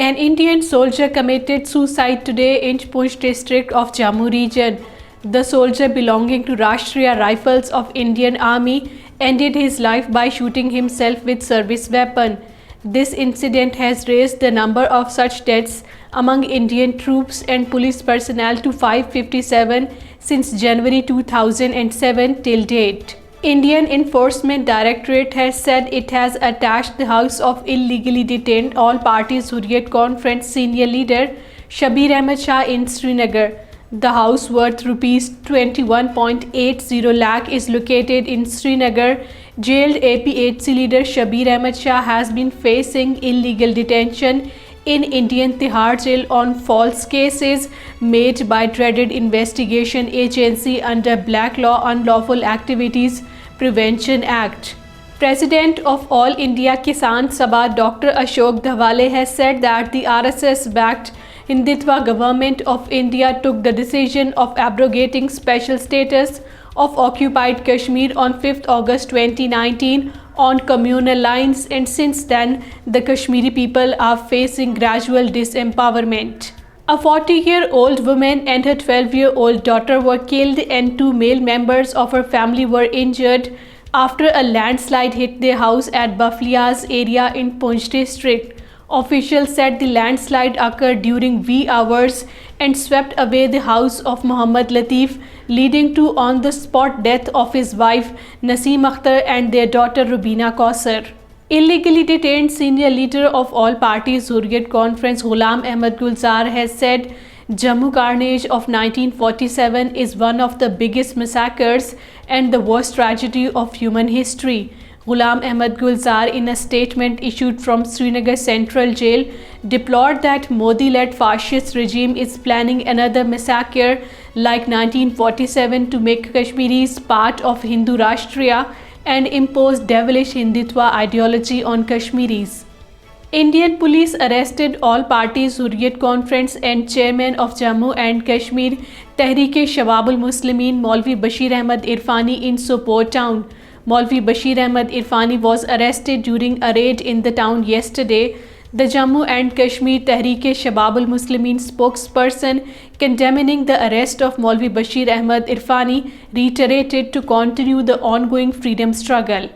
An Indian soldier committed suicide today in Poonch district of Jammu region. The soldier belonging to Rashtriya Rifles of Indian Army ended his life by shooting himself with service weapon. This incident has raised the number of such deaths among Indian troops and police personnel to 557 since January 2007 till date. Indian Enforcement Directorate has said it has attached the house of illegally detained All Parties Hurriyat Conference senior leader Shabbir Ahmad Shah in Srinagar. The house, worth Rs 21.80 lakh, is located in Srinagar. Jailed APHC leader Shabbir Ahmad Shah has been facing illegal detention in Indian Tihar jail on false cases made by dreaded investigation agency under Black Law Unlawful Activities Prevention Act. President of All India Kisan Sabha Dr. Ashok Dhawale has said that the RSS-backed Hindutva government of India took the decision of abrogating special status of occupied Kashmir on 5th August 2019 on communal lines, and since then the Kashmiri people are facing gradual disempowerment. A 40-year-old woman and her 12-year-old daughter were killed and two male members of her family were injured after a landslide hit their house at Baflias area in Poonch district. Officials said the landslide occurred during wee hours and swept away the house of Muhammad Latif, leading to on-the-spot death of his wife Naseem Akhtar and their daughter Rubina Kausar. Illegally detained senior leader of All Parties Hurriyat Conference Ghulam Ahmed Gulzar has said Jammu carnage of 1947 is one of the biggest massacres and the worst tragedy of human history. Ghulam Ahmed Gulzar, in a statement issued from Srinagar Central Jail, deplored that Modi-led fascist regime is planning another massacre like 1947 to make Kashmiris part of Hindu Rashtriya and impose devilish Hindutva ideology on Kashmiris. Indian police arrested All Parties Hurriyat Conference and chairman of Jammu and Kashmir Tehreek-e-Shabab Muslimen Molvi Bashir Ahmad Irfani in Sopore town. Molvi Bashir Ahmad Irfani was arrested during a raid in the town yesterday. The Jammu and Kashmir Tehreek-e-Shabab Muslimen spokesperson, condemning the arrest of Molvi Bashir Ahmad Irfani, reiterated to continue the ongoing freedom struggle.